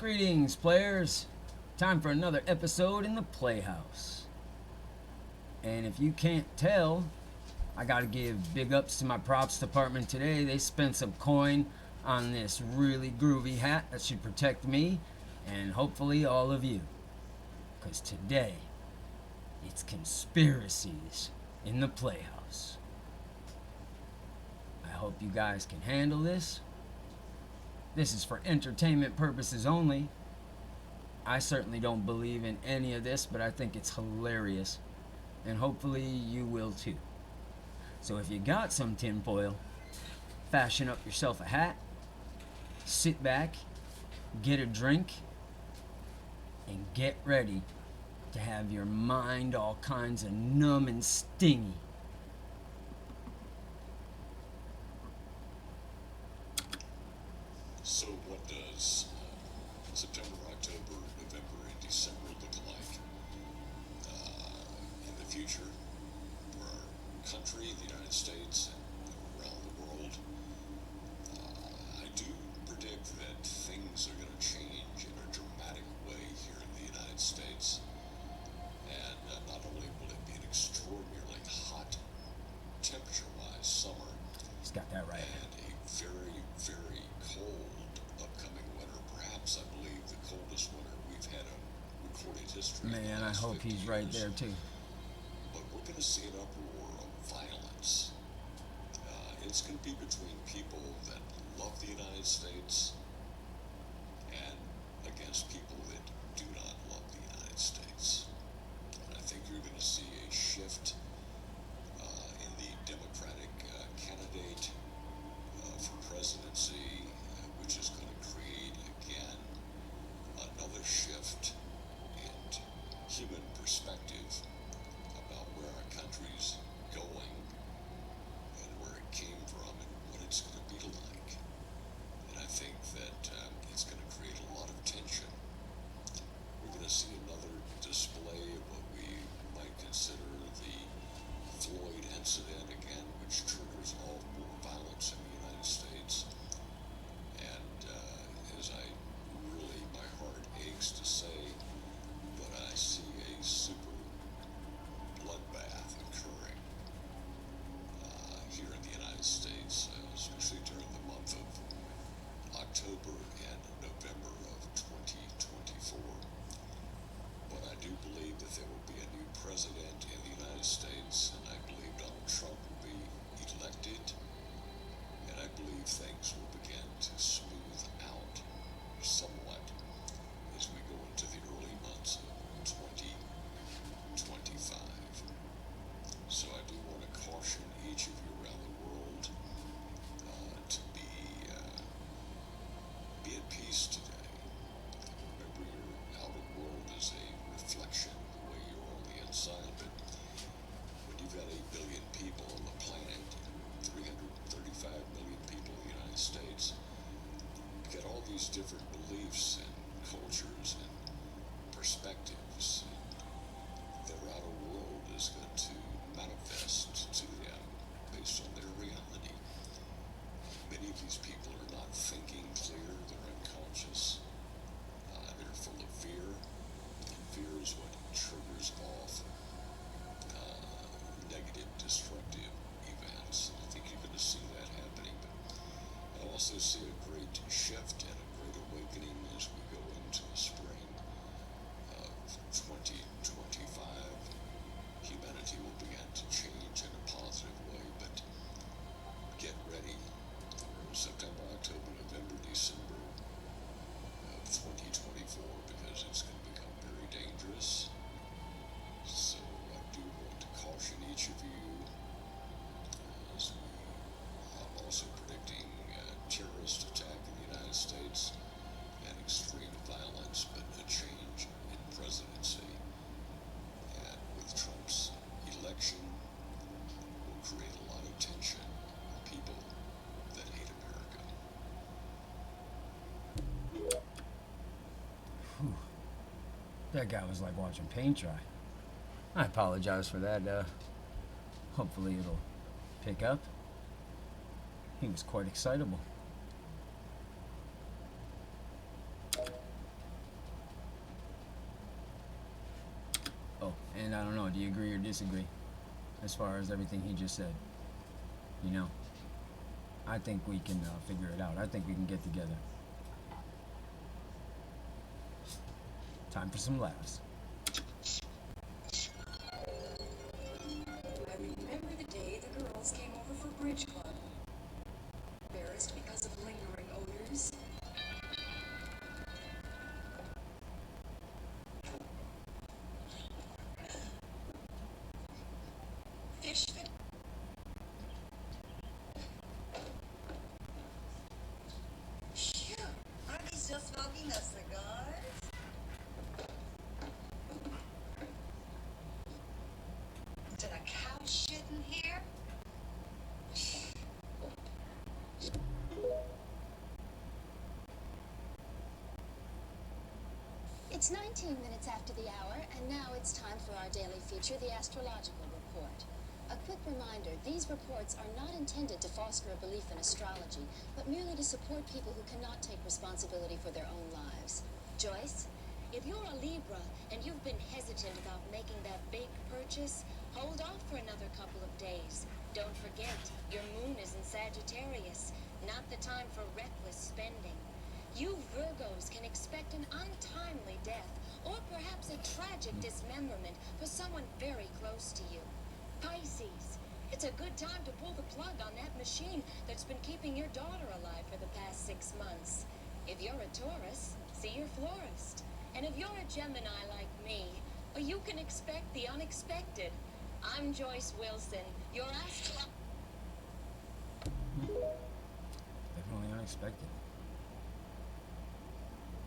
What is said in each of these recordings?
Greetings, players. Time for another episode in the Playhouse. And if you can't tell, I gotta give big ups to my props department today. They spent some coin on this really groovy hat that should protect me and hopefully all of you. Because today, it's conspiracies in the Playhouse. I hope you guys can handle this. This is for entertainment purposes only. I certainly don't believe in any of this, but I think it's hilarious. And hopefully you will too. So if you got some tinfoil, fashion up yourself a hat, sit back, get a drink, and get ready to have your mind all kinds of numb and stingy. So what does September, October, November, and December look like in the future for our country, the United States, and around the world? I do predict that things are going to change in a dramatic way here in the United States. And not only will it be an extraordinarily hot, temperature-wise summer, He's got that right. and a very, very cold upcoming winter. Perhaps, I believe, the coldest winter we've had in recorded history. Man, I hope he's right there too. But we're going to see an uproar of violence. It's going to be between people that love the United States and against people that do not love the United States. And I think you're going to see a shift in the Democratic candidate for presidency, which is going to create again another shift in human perspective about where our country's going and where it came from and what it's going to be like. And I think that it's going to create a lot of tension. We're going to see another display of what we might consider the Floyd incident again, which triggers all more violence in the United States. And as I really, my heart aches to say, but I see a super bloodbath occurring here in the United States, especially during the month of October and November of 2024. But I do believe that there will be a new president in the United States, and I believe Donald Trump will be elected, and I believe things will begin to smooth out somewhat as we go into the early months of 2025. So I do want to caution each of you around the world to be at peace today. Remember, your outer world is a reflection of the way you're on the inside. But when you've got 8 billion people on the planet, 335 million people in the United States, you've got all these different beliefs and cultures and perspectives. And their outer world is going to manifest to them based on their reality. Many of these people are not thinking clear, they're unconscious, they're full of fear, and fear is what triggers off negative, destructive events. And I think you're going to see that happening. But I also see a great shift and a great awakening as we go into the spring of 2025. Humanity will begin to change in a positive way, but get ready for September, October, November, December of 2024, because it's going to become very dangerous. So I do want to caution each of you as I'm also predicting terrorist attack in the United States and extreme violence, but a change in presidency. And with Trump's election will create a lot of tension with people that hate America. Whew. That guy was like watching paint dry. I apologize for that. Hopefully it'll pick up. He was quite excitable. And I don't know, do you agree or disagree as far as everything he just said? You know, I think we can figure it out. I think we can get together. Time for some laughs. I remember the day the girls came over for bridge club. Embarrassed because of lingering odors. Fish fit. Phew, aren't they still smoking those cigars? Did a cow shit in here? It's 19 minutes after the hour, and now it's time for our daily feature, the Astrological Report. A quick reminder, these reports are not intended to foster a belief in astrology, but merely to support people who cannot take responsibility for their own lives. Joyce? If you're a Libra and you've been hesitant about making that big purchase, hold off for another couple of days. Don't forget, your moon is in Sagittarius, not the time for reckless spending. You Virgos can expect an untimely death, or perhaps a tragic dismemberment for someone very close to you. Pisces, it's a good time to pull the plug on that machine that's been keeping your daughter alive for the past 6 months. If you're a Taurus, see your florist. And if you're a Gemini like me, well, you can expect the unexpected. I'm Joyce Wilson, your Definitely unexpected.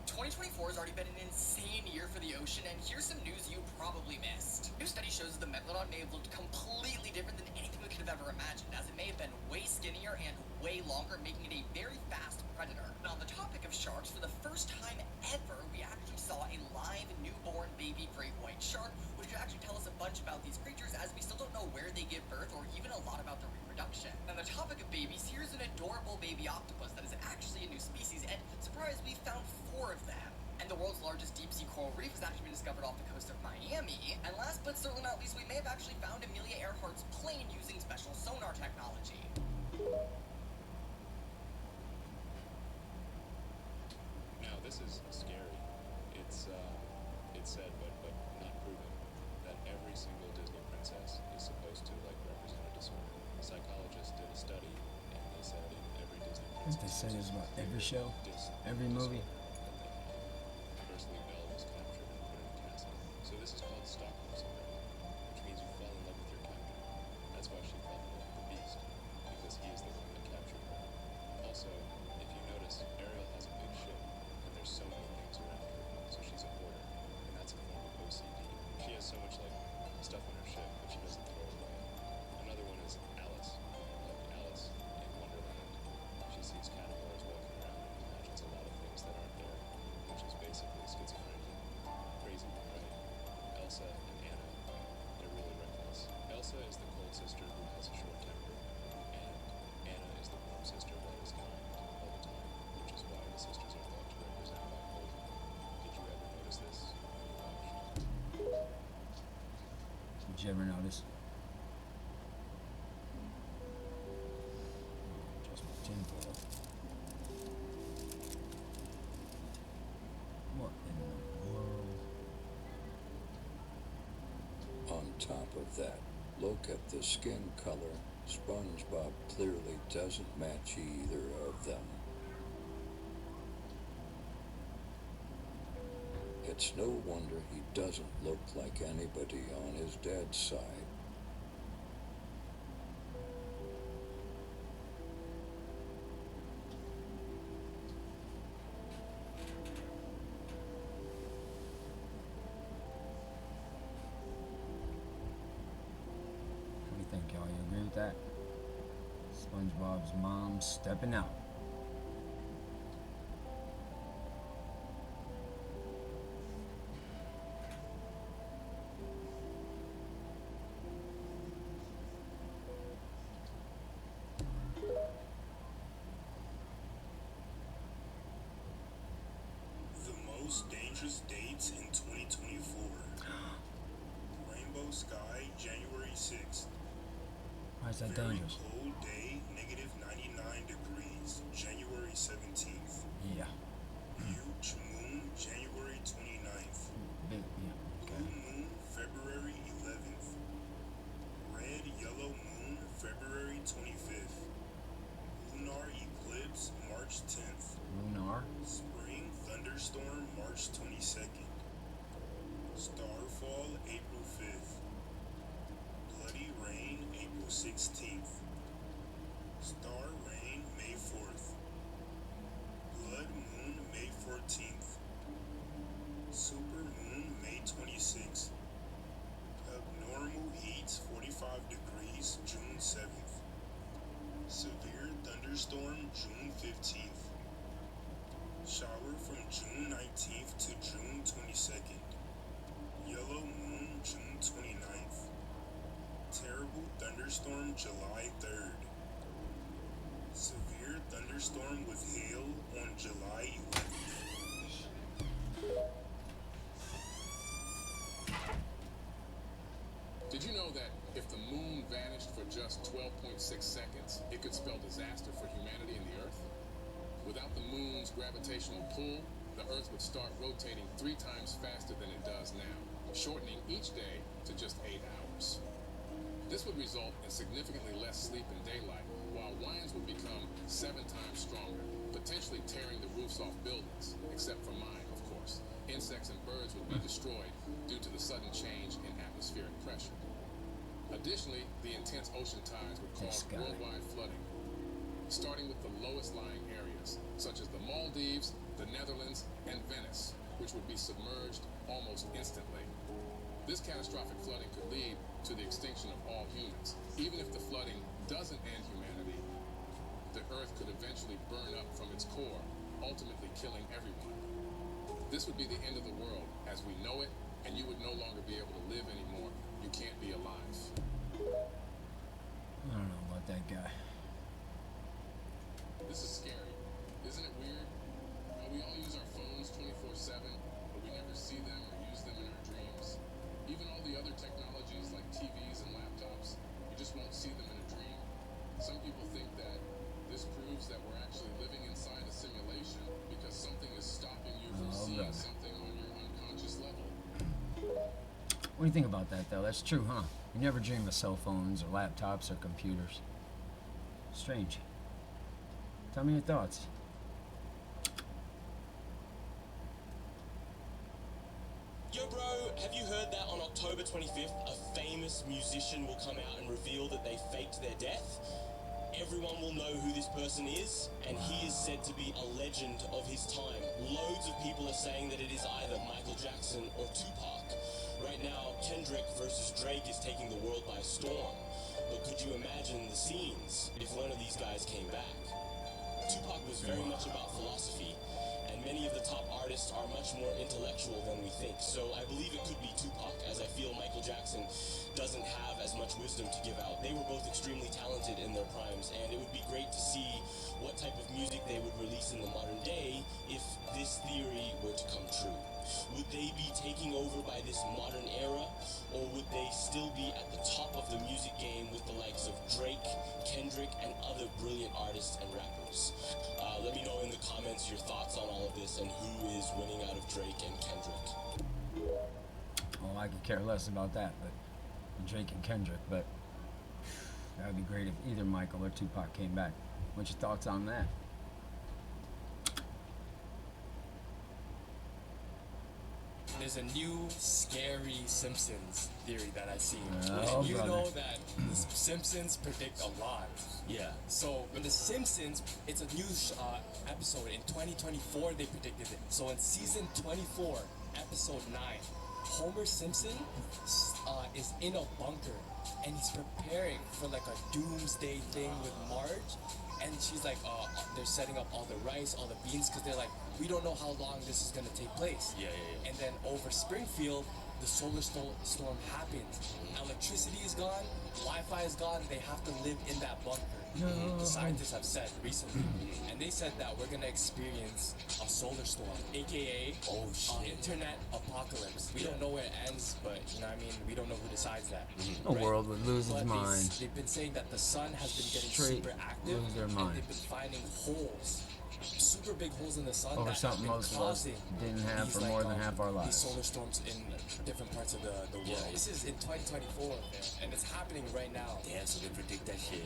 2024 has already been an insane year for the ocean, and here's some news you probably missed. New study shows that the Megalodon may have looked completely different than anything we could have ever imagined, as it may have been way skinnier and way longer, making it a very fast predator. And on the topic of sharks, for the first time ever, we actually saw a live newborn baby great white shark, which could actually tell us a bunch about these creatures, as we still don't know where they give birth or even a lot about their reproduction. On the topic of babies, here's an adorable baby octopus that is actually a new species, and surprise, we found 4 of them. And the world's largest deep-sea coral reef has actually been discovered off the coast of Miami. And last but certainly not least, we may have actually found Amelia Earhart's plane using special sonar technology. Now, this is scary. It's said, but not proven, that every single Disney princess is supposed to, represent a disorder. Psychologists did a study, and they said in every Disney What princess... they say is about every show, every movie. Firstly, Belle was captured and put in a castle. So this is called Stockholm Syndrome, which means you fall in love with your captor. That's why she fell in love with the beast, because he is the one that captured her. Also, if you notice, Ariel has a big ship, and there's so many things around her, so she's a hoarder, and that's a form of OCD. She has so much, stuff on her ship, but she doesn't throw it away. Another one is Alice. Like Alice in Wonderland. She sees caterpillars walking around and imagines a lot of things that aren't there, which is basically schizophrenia. Crazy, right? Elsa and Anna, they're really reckless. Elsa is the cold sister who has a short temper, and Anna is the warm sister that is kind all the time, which is why the sisters are thought to represent bipolar. Did you ever notice this when you watched? Did you ever notice? Just my tinfoil. What in the world? On top of that, look at the skin color. SpongeBob clearly doesn't match either of them. It's no wonder he doesn't look like anybody on his dad's side. What do you think, y'all? You agree with that? SpongeBob's mom stepping out. The most dangerous dates in 2024. Rainbow Rainbow sky, January 6th. Why is that Very dangerous? cold day, negative 99 degrees, January 17th. Yeah. Huge moon, January 29th. Big, yeah. Blue Okay. moon, February 11th. Red yellow moon, February 25th. Lunar eclipse, March 10th. Lunar. Spring thunderstorm, March 22nd. Starfall, April 5th. Bloody rain, April 16th. Star rain, May 4th. Blood moon, May 14th. Super moon, May 26th. Abnormal heat, 45 degrees, June 7th. Severe thunderstorm, June 15th. Shower from June 19th to June 22nd. Yellow moon, June 29th. Terrible thunderstorm, July 3rd. Severe thunderstorm with hail on July 11th. Did you know that if the moon vanished for just 12.6 seconds, it could spell disaster for humanity and the Earth? Without the moon's gravitational pull, the Earth would start rotating 3 times faster than it does now, shortening each day to just 8 hours. This would result in significantly less sleep in daylight, while winds would become 7 times stronger, potentially tearing the roofs off buildings, except for mine, of course. Insects and birds would be destroyed due to the sudden change in atmospheric pressure. Additionally, the intense ocean tides would cause worldwide flooding, starting with the lowest lying areas, such as the Maldives, the Netherlands, and Venice, which would be submerged almost instantly. This catastrophic flooding could lead to the extinction of all humans. Even if the flooding doesn't end humanity, the Earth could eventually burn up from its core, ultimately killing everyone. This would be the end of the world as we know it, and you would no longer be able to live anymore. You can't be alive. I don't know about that guy. This is scary. Isn't it weird? How we all use our phones 24/7, but we never see them or use them in our dreams. Even all the other technologies like TVs and laptops, you just won't see them in a dream. Some people think that this proves that we're actually living inside a simulation because something is stopping you from seeing something on your unconscious level. What do you think about that, though? That's true, huh? You never dream of cell phones or laptops or computers. Strange. Tell me your thoughts. Yo bro, have you heard that on October 25th, a famous musician will come out and reveal that they faked their death? Everyone will know who this person is, and he is said to be a legend of his time. Loads of people are saying that it is either Michael Jackson or Tupac. Right now, Kendrick versus Drake is taking the world by storm. But could you imagine the scenes if one of these guys came back? Tupac was very much about philosophy, and many of the top artists are much more intellectual than we think. So I believe it could be Tupac, as I feel Michael Jackson doesn't have as much wisdom to give out. They were both extremely talented in their primes, and it would be great to see what type of music they would release in the modern day if this theory were to come true. Would they be taking over by this modern era, or would they still be at the top of the music game with the likes of Drake, Kendrick, and other brilliant artists and rappers? Let me know in the comments your thoughts on all of this and who is winning out of Drake and Kendrick. Well, I could care less about that, but Drake and Kendrick, but that would be great if either Michael or Tupac came back. What's your thoughts on that? There's a new scary Simpsons theory that I see. Oh, you brother. know that the Simpsons predict a lot. Yeah. So in the Simpsons, it's a new episode. In 2024, they predicted it. So in season 24, episode 9, Homer Simpson is in a bunker and he's preparing for like a doomsday thing with Marge. And she's like, they're setting up all the rice, all the beans, because they're like, we don't know how long this is going to take place. Yeah. And then over Springfield, the solar storm happens. Electricity is gone, Wi-Fi is gone, they have to live in that bunker. the scientists have said recently, and they said that we're gonna experience a solar storm, aka internet apocalypse. We don't know where it ends, but you know what I mean. We don't know who decides that. The world would lose its But mind. they've been saying that the sun has been getting Straight super active, lose their and mind. they've been finding holes, super big holes in the sun Over that have something been most of us causing didn't have these, for like, more than half our these lives. solar storms in different parts of the world. Yeah. This is in 2024, and it's happening right now. Damn, so they predict that shit.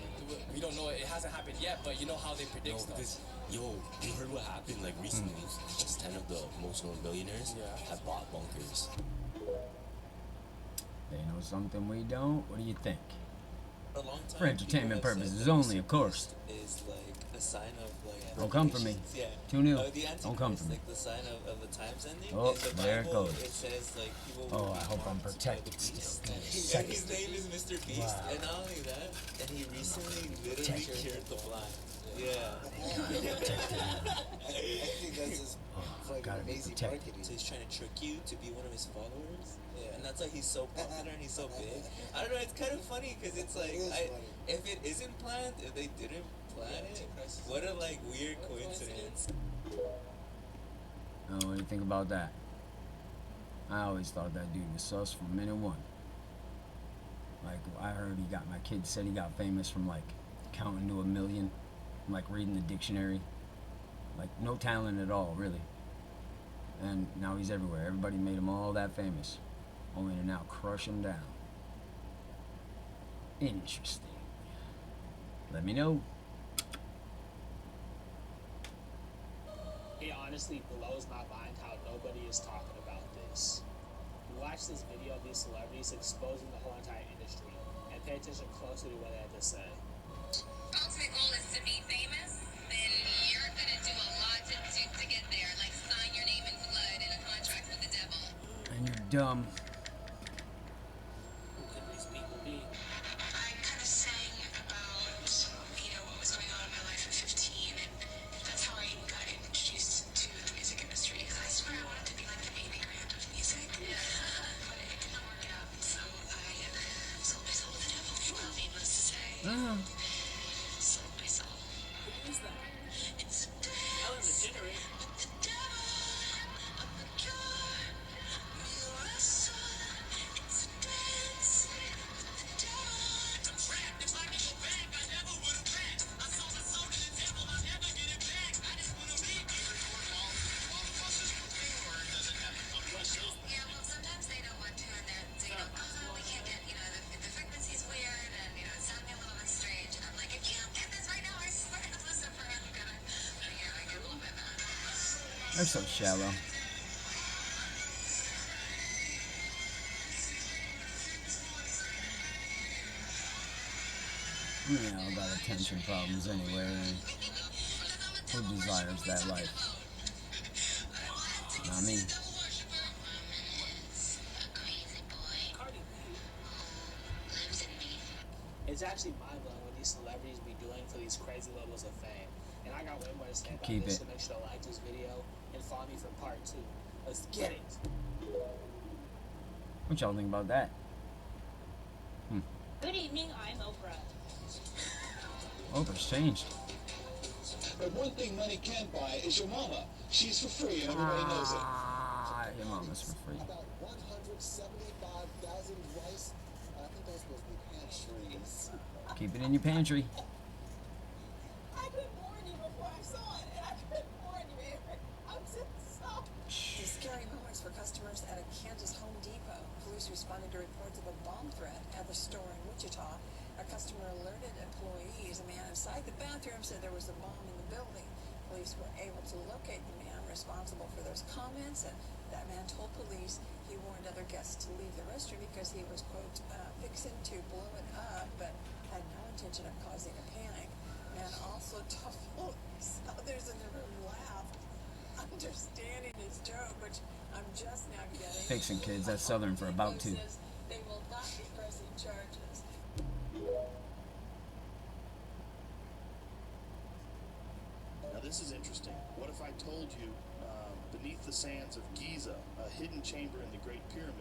We don't know, it hasn't happened yet, but you know how they predict No, stuff. because, yo, you heard what happened, like, recently? Just 10 of the most known billionaires have bought bunkers. They know something we don't. What do you think? For a long time, For entertainment people have purposes said that only, Mr. of course. Beast is like a sign of like. Don't come for me. Yeah. Too new. The Don't Antichrist, come for me. like the sign of the times ending. Oh, in the there it Bible, goes. It says like people. Oh, will I be hope I'm haunted by protected the still. beast. Give me a And his name is Mr. Beast, Wow. and not only that, and he recently literally Protected. cured the blind. Yeah. I think that's just fucking gotta be amazing protected. marketing. So he's trying to trick you to be one of his followers. Yeah. And that's why he's so popular and he's so big. I don't know. It's kind of funny because it's like, It is funny. if it isn't planned, if they didn't plan it, what a like weird coincidence. Oh, what do you think about that? I always thought that dude was sus from minute one. Like, I heard my kid said he got famous from, like, counting to 1,000,000, from, like, reading the dictionary. Like, no talent at all, really. And now he's everywhere. Everybody made him all that famous, only to now crush him down. Interesting. Let me know. It honestly blows my mind how nobody is talking about this. Watch this video of these celebrities exposing the whole entire industry and pay attention closely to what they have to say. Ultimate goal is to be famous, then you're gonna do a lot to get there, like sign your name in blood in a contract with the devil. And you're dumb. Who could these people be? I kind of sang about, what was going on in my life at 15, and that's how I got introduced to the music industry, because I swear I wanted to be like the Amy Grant of music. Yeah. But it didn't work out, so I sold my soul to the devil. Well, needless to say. Sold my soul. Who is that? It's the Ellen DeGeneres. Yeah, well, sometimes they don't want to, and they go, oh, we can't get, the frequency's weird, and, it's sounding a little bit strange. And I'm like, if you don't get this right now, I swear to Lucifer, I'm gonna, I get a little bit mad. They're so shallow. We all got attention problems anyway. Who desires that life? Not me. Cardi B. It's actually mind-blowing what these celebrities be doing for these crazy levels of fame. And I got way more to say about Keep this, it. so make sure to like this video and follow me for part 2. Let's get it! What y'all think about that? Good evening, I'm Oprah. Oprah's changed. But one thing money can't buy is your mama. She's for free and everybody knows it. Your mama's for free. About 175,000 rice. I think those supposed to be pantries. Keep it in your pantry. I couldn't warn you before I saw it, and I couldn't warn you, Eric. I'm just so... These scary moments for customers at a Kansas Home Depot. Police responded to reports of a bomb threat at the store in Wichita. A customer alerted employees. A man inside the bathroom said there was a bomb in the building. Police were able to locate the man responsible for those comments, and that man told police he warned other guests to leave the restroom because he was, quote, fixing to blow it up, but had no intention of causing a panic. Man also told police others in the room laughed, understanding his joke, which I'm just now getting. Fixing kids, that's Southern for about to. Says they will not be pressing charges. Now this is interesting. What if I told you beneath the sands of Giza, a hidden chamber in the Great Pyramid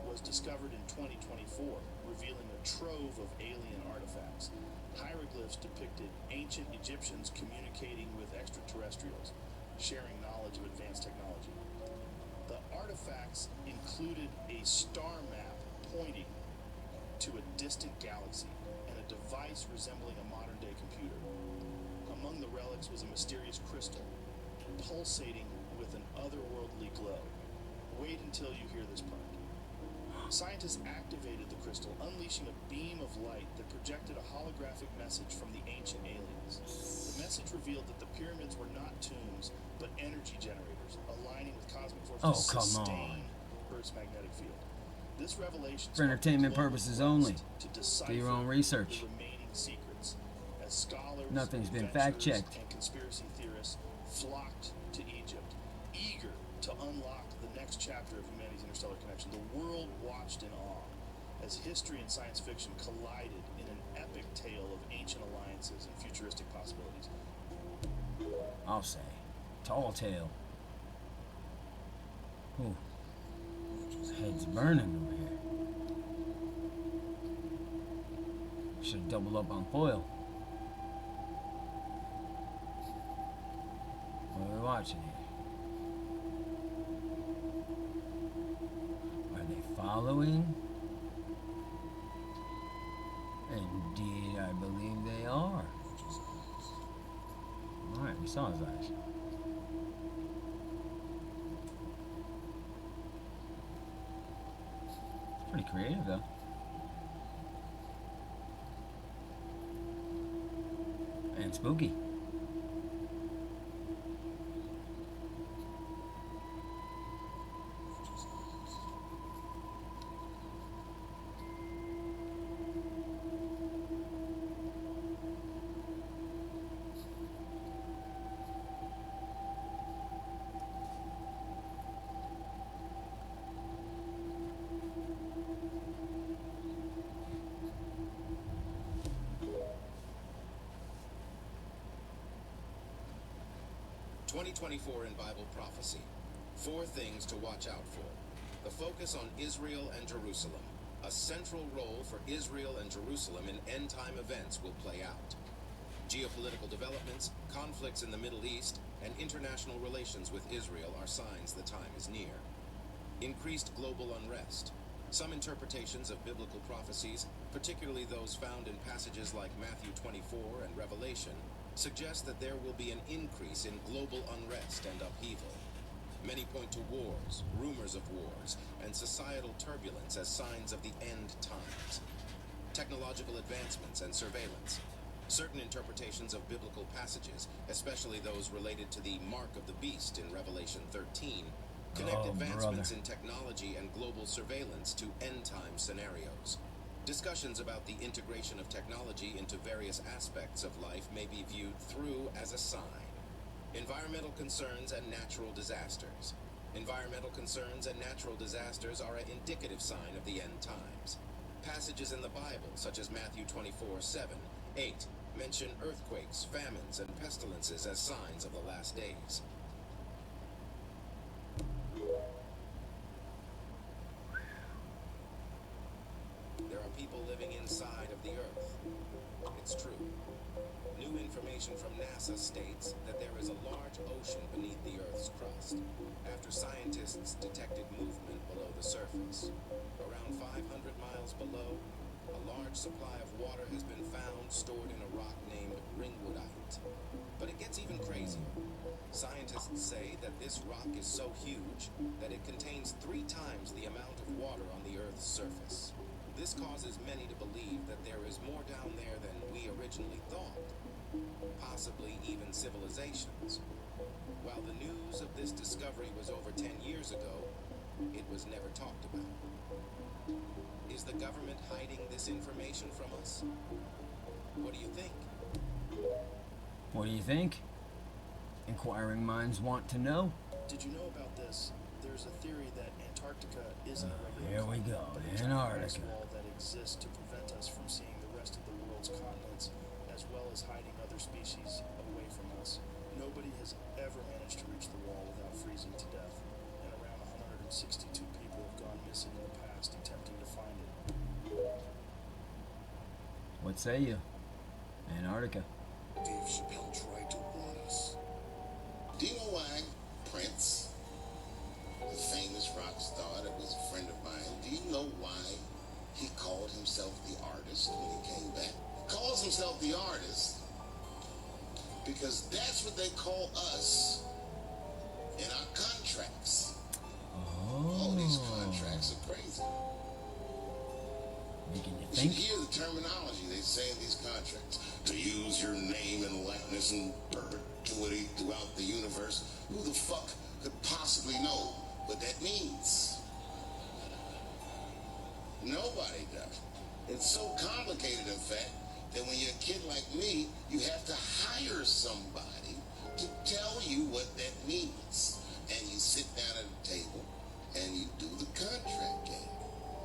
was discovered in 2024? revealing a trove of alien artifacts. Hieroglyphs depicted ancient Egyptians communicating with extraterrestrials, sharing knowledge of advanced technology. The artifacts included a star map pointing to a distant galaxy and a device resembling a modern-day computer. Among the relics was a mysterious crystal, pulsating with an otherworldly glow. Wait until you hear this part. Scientists activated the crystal, unleashing a beam of light that projected a holographic message from the ancient aliens. The message revealed that the pyramids were not tombs, but energy generators, aligning with cosmic forces to sustain Earth's magnetic field. This revelation For entertainment purposes only. Do your own research. the remaining secrets as scholars, Nothing's been adventurers, fact-checked. and conspiracy theorists flocked to Egypt, eager to unlock the next chapter of humanity's interstellar connection. The world watched in awe as history and science fiction collided in an epic tale of ancient alliances and futuristic possibilities. I'll say. Tall tale. Ooh. Head's burning over here. Should double up on foil. What are we watching here? Are they following? Indeed, I believe they are. Alright, we saw his eyes. Pretty creative, though. And spooky. (2024) in Bible prophecy. 4 things to watch out for. The focus on Israel and Jerusalem. A central role for Israel and Jerusalem in end-time events will play out. Geopolitical developments, conflicts in the Middle East, and international relations with Israel are signs the time is near. Increased global unrest. Some interpretations of biblical prophecies, particularly those found in passages like Matthew 24 and Revelation, suggest that there will be an increase in global unrest and upheaval. Many point to wars, rumors of wars, and societal turbulence as signs of the end times. Technological advancements and surveillance. Certain interpretations of biblical passages, especially those related to the mark of the beast in Revelation 13, connect advancements in technology and global surveillance to end-time scenarios. Discussions about the integration of technology into various aspects of life may be viewed through as a sign. Environmental concerns and natural disasters. Environmental concerns and natural disasters are an indicative sign of the end times. Passages in the Bible, such as Matthew 24:7, 8, mention earthquakes, famines, and pestilences as signs of the last days. There are people living inside of the Earth. It's true. New information from NASA states that there is a large ocean beneath the Earth's crust, after scientists detected movement below the surface. Around 500 miles below, a large supply of water has been found stored in a rock named ringwoodite. But it gets even crazier. Scientists say that this rock is so huge that it contains 3 times the amount of water on the Earth's surface. This causes many to believe that there is more down there than we originally thought, possibly even civilizations. While the news of this discovery was over 10 years ago, it was never talked about. Is the government hiding this information from us? What do you think? What do you think? Inquiring minds want to know. Did you know about this? There's a theory that Antarctica isn't a regular Here we go, but a giant ice Antarctica. wall that exists to prevent us from seeing the rest of the world's continents, as well as hiding other species away from us. Nobody has ever managed to reach the wall without freezing to death, and around 162 people have gone missing in the past attempting to find it. What say you? Antarctica. Dave Chappelle tried to warn us. Do you know why Prince, the famous rock star that was a friend of mine, do you know why he called himself the artist when he came back? He calls himself the artist because that's what they call us in our contracts. Oh, these contracts are crazy. Making you You think? should hear the terminology they say in these contracts. To use your name and likeness in perpetuity throughout the universe. Who the fuck could possibly know what that means? Nobody does. It's so complicated, in fact, that when you're a kid like me, you have to hire somebody to tell you what that means. And you sit down at a table and you do the contract game.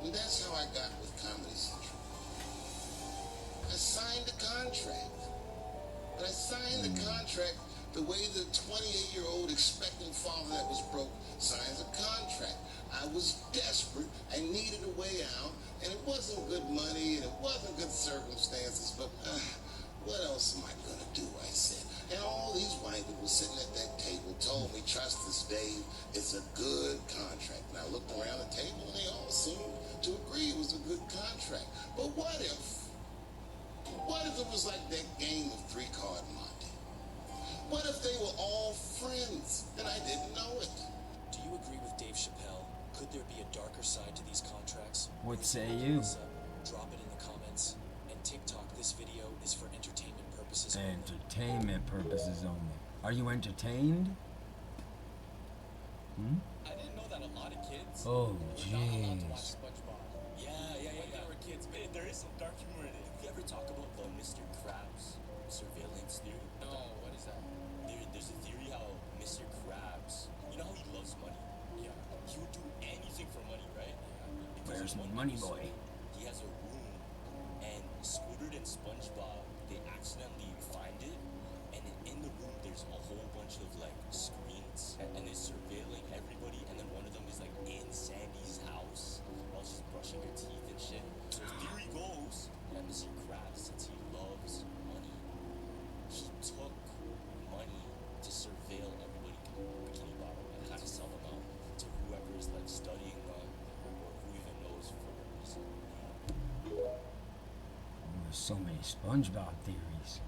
And that's how I got with Comedy Central. I signed the contract. But I signed the contract the way the 28-year-old expectant father that was broke signs a contract. I was desperate. I needed a way out. And it wasn't good money and it wasn't good circumstances. But what else am I going to do, I said. And all these white people sitting at that table told me, trust us, Dave, it's a good contract. And I looked around the table and they all seemed to agree it was a good contract. But what if it was like that game of three-card Monte? What if they were all friends and I didn't know it? Do you agree with Dave Chappelle? Could there be a darker side to these contracts? What say you? Drop it in the comments. And TikTok, this video is for entertainment purposes only. Entertainment purposes only. Are you entertained? I didn't know that a lot of kids Oh, were not allowed to watch jeez. SpongeBob. When they were kids, but there is some dark humor in it. Have you ever talked about the Mr. Krabs surveillance theory? No, what is that? There's a theory how Mr. Krabs, you know how he loves money? Yeah. He would do anything for money, right? Where's one Money episode, Boy? He has a room, and Squidward and SpongeBob, they accidentally find it, and in the room there's a whole bunch of like screens, and they're surveilling everybody, and then one of them is like in Sandy's house while she's brushing her teeth and shit. So the theory goes that Mr. Krabs, since he loves money, he took money to surveil everybody Bikini Bottom and had to sell them out to whoever is like studying them or who even knows for what reason. There's so many SpongeBob theories.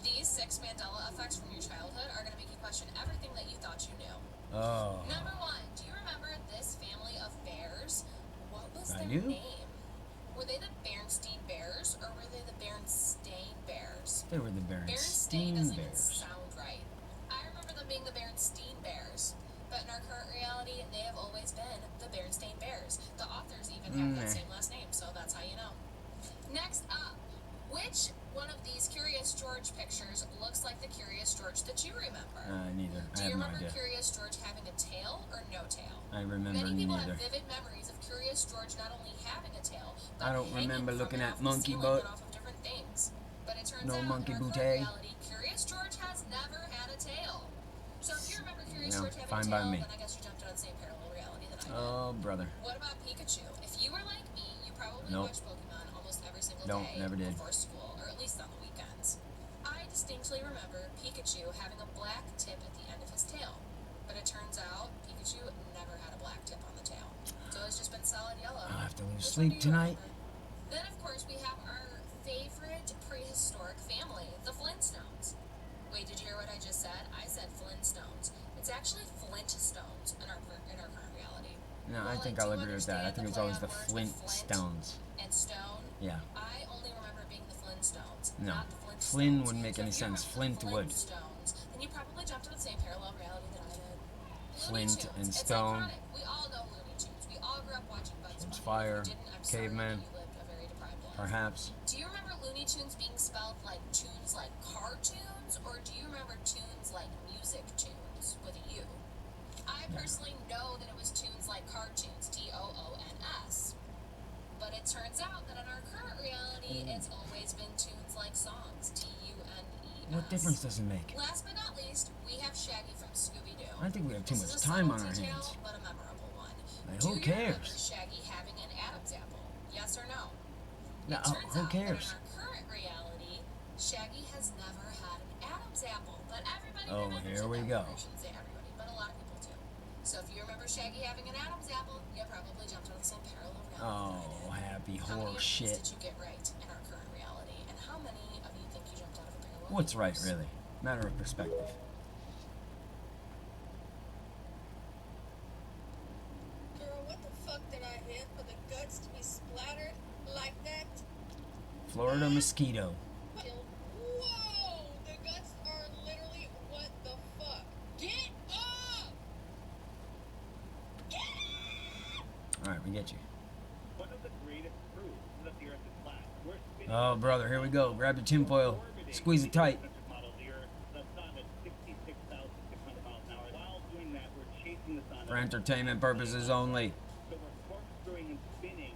These 6 Mandela effects from your childhood are going to make you question everything that you thought you knew. Oh. Number 1, do you remember this family of bears? What was I their knew. name? Were they the Berenstain Bears or were they the Berenstain Bears? They were the Berenstain Berenstain doesn't even Bears. sound right. I remember them being the Berenstain Bears, but in our current reality, they have always been the Berenstain Bears. The authors even have that same last name, so that's how you know. Next up, which one of these Curious George pictures looks like the Curious George that you remember? Neither. Do I you have no remember idea. Curious George having a tail or no tail? I remember Many people neither. have vivid memories of Curious George not only having a tail, but I don't hanging remember from looking it at off the Monkey ceiling Butt. and off of different things. But it turns No out Monkey in our Booty. current reality, Curious George has never had a tail. So if you remember Curious No, George having fine a by tail, me. then I guess you jumped on the same parallel reality that I did. Oh, brother. What about Pikachu? If you were like me, you probably Nope. watched Pokemon almost every single Don't, day never did. before school, or at least on the weekends. I distinctly remember Pikachu having a black tip at the end of his tail. But it turns out Pikachu never had a black tip on the tail. So it's just been solid yellow. I'll have to lose Which one sleep do you tonight. remember? Then, of course, we have our favorite prehistoric family, the Flintstones. Wait, did you hear what I just said? I said Flintstones. It's actually Flintstones in our current reality. No, I Well, think like, I'll do you agree with that. I understand think it's play always on the words with Flintstones. and stone? Yeah. I only remember being the Flintstones, No. not the Flintstones. Flynn wouldn't make So any if you sense. remember Flint the would. Flintstones, then you probably jumped to the same parallel reality that I did. Looney Flint Tunes. and It's Stone. iconic. We all know Looney Tunes. We all grew up watching Bugs James Bunny. Fire, If you didn't, I'm sorry, Caveman. but you lived a very deprived life. Perhaps. Do you remember Looney Tunes being spelled like tunes like cartoons, or do you remember tunes like music tunes with a U? I personally know that it was tunes like cartoons, T-O-O-N-S. But it turns out that in our current reality, it's always been tunes like songs, T-U-N-E-S. What difference does it make? Last but not least, we have Shaggy from Scooby-Doo. I think we have too This much is a time subtle on our detail, hands. but a memorable one. Like, Do who you remember cares? Shaggy having an Adam's apple? Yes or no? No, Turns who out cares? that in our current reality, Shaggy has never had an Adam's apple, but everybody Oh, remembers here it we that go. way. I shouldn't say everybody, but a lot of people do. So if you remember Shaggy having an Adam's apple, you probably jumped out of the same parallel reality. Oh, happy How many of horse these shit. did you get right in our current reality, and how many of you think you jumped out of a parallel What's right, universe? really? Matter of perspective. Girl, what the fuck did I hit for the guts to be splattered like that? Florida mosquito. Whoa! The guts are literally what the fuck? Get up! Get up! Alright, we get you. One of the greatest proofs that the Earth is flat. We're spinning Oh, brother, here we go. Grab your tinfoil. Squeeze it tight. model of the Earth. The sun at 66,600 miles an hour. While doing that, we're chasing the sun. For entertainment purposes only. So we're corkscrewing and spinning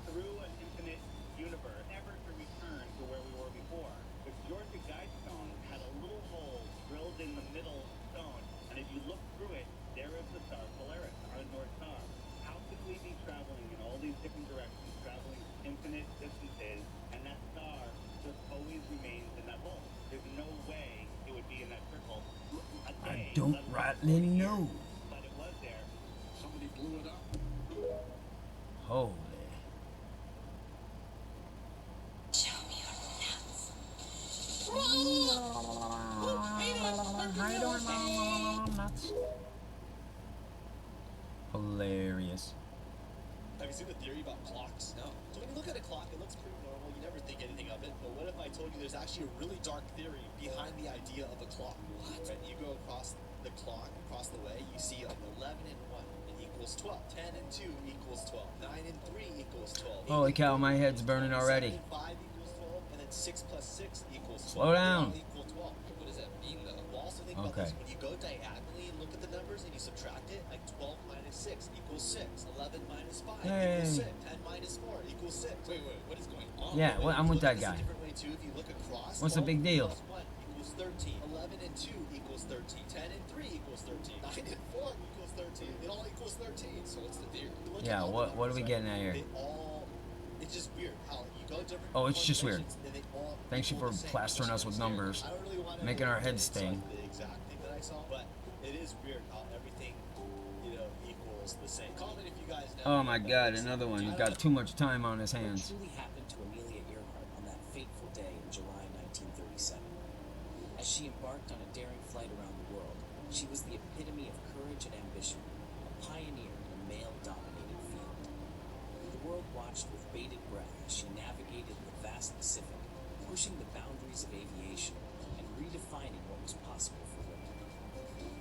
through an infinite universe, never to return to where we were before. The Georgia Guidestone had a little hole drilled in the middle stone, and if you look through it, there is the star Polaris, our North Star. How could we be traveling in all these different directions, traveling infinite distances, and that star just always remains in that hole? There's no way it would be in that circle. I don't rightly know. But it was there. Somebody blew it up. Holy. Show me your nuts. Hilarious. Have you seen the theory about clocks? No. So when you look at a clock, it looks pretty normal. You never think anything of it. But what if I told you there's actually a really dark theory behind the idea of a clock? What? When you go across the clock, across the way, you see like 11 and 1 it equals 12. 10 and 2 equals 12. 9 and 3 equals 12. Holy cow, my head's burning already. 7 and 5 equals 12. And then 6 plus 6 equals 12. Slow down. They all equal 12. What does that mean though? Well, also think about Okay. this. When you go diagonally and look at the numbers and you subtract it, like 12 minus 6 equals 6. 11 minus 5 Hey. equals 6. 10 minus 4 equals 6. Wait, what is going on? Yeah, well, I'm with that guy. Different way too. If you look across, What's the big deal? 12 plus 1 equals 13. 11 and 2 equals 13. 10 and 3 equals 13. 9 and 4 equals 13. It all equals 13. So what's the theory? Look at Yeah, all the what are numbers, we right? getting at here? They all, it's just weird how you go different. Oh, it's just weird. directions, and they all Thanks you equal for the same. plastering us with numbers, I don't really wanna making our heads say sting. the exact thing that I saw, but it is weird how everything, equals the same. Comment if you guys know. Oh my god, another one. He's got too much time on his hands. What truly happened to Amelia Earhart on that fateful day in July 1937? As she embarked on a daring flight around the world, she was the epitome of courage and ambition, a pioneer in a male-dominated field. The world watched with bated breath as she navigated the vast Pacific, pushing the boundaries of aviation and redefining what was possible for women.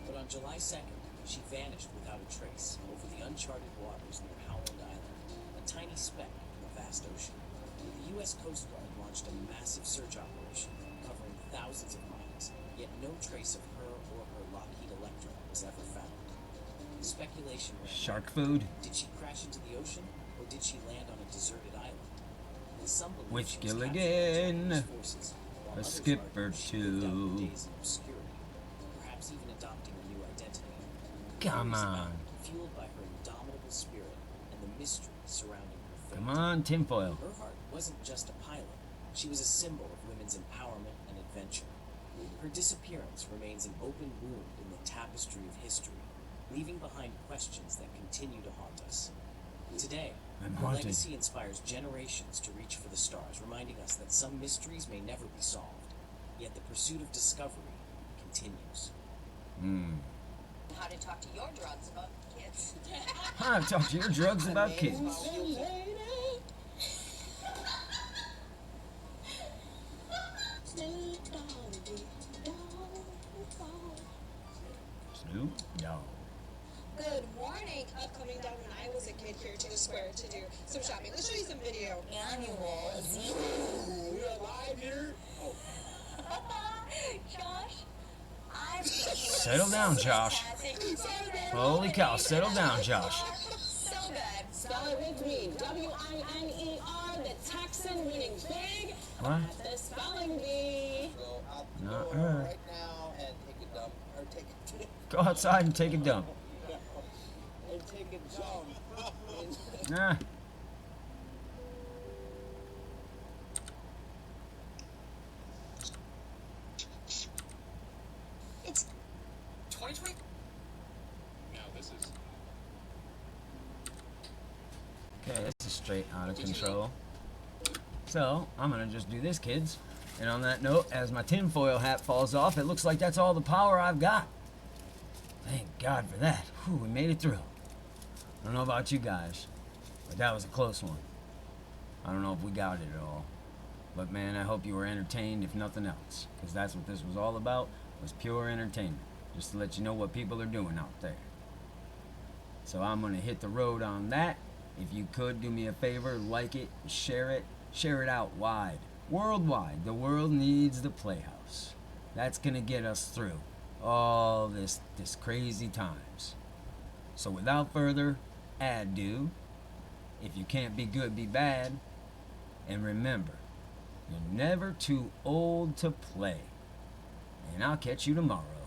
But on July 2nd, she vanished without a trace over the uncharted waters near Howland Island, a tiny speck in the vast ocean. The U.S. Coast Guard launched a massive search operation covering thousands of miles, yet no trace of her or her Lockheed Electra was ever found. Speculation ran Shark rampant. food? Did she crash into the ocean, or did she land on a deserted island? And some believe Which she was captured by Gilligan? Chinese forces, while A others skipper argue she lived out her too. days in obscurity, perhaps even adopting a new identity. Come Theories on. abound, fueled by her indomitable spirit and the mystery surrounding her fate. Come on, tinfoil. Earhart wasn't just a pilot. She was a symbol of women's empowerment and adventure. Her disappearance remains an open wound in the tapestry of history, leaving behind questions that continue to haunt us. Today, I'm her haunted. legacy inspires generations to reach for the stars, reminding us that some mysteries may never be solved, yet the pursuit of discovery continues. How to talk to your drugs about kids. Huh, talk to your drugs about kids. Snoop Dogg. Good morning. Coming down when I was a kid here to the square to do some shopping. Let's show you some video. Annual We are live here. Oh. Josh, I'm Settle down, Josh. Holy cow, settle down, Josh. so good. Spell it with me. W-I-N-E-R, the Texan meaning big. What? The spelling bee. Go out the Not door her. right now and take a dump. Or take a Go outside and take a dump. and take a jump. Nah. This is Okay, this is straight out of control. So, I'm gonna just do this, kids. And on that note, as my tinfoil hat falls off, it looks like that's all the power I've got. Thank God for that. Whew, we made it through. I don't know about you guys, but that was a close one. I don't know if we got it at all. But man, I hope you were entertained, if nothing else. Because that's what this was all about, was pure entertainment. Just to let you know what people are doing out there. So I'm going to hit the road on that. If you could, do me a favor, like it, share it. Share it out wide. Worldwide. The world needs the Playhouse. That's going to get us through all this crazy times. So without further ado, if you can't be good, be bad. And remember, you're never too old to play. And I'll catch you tomorrow.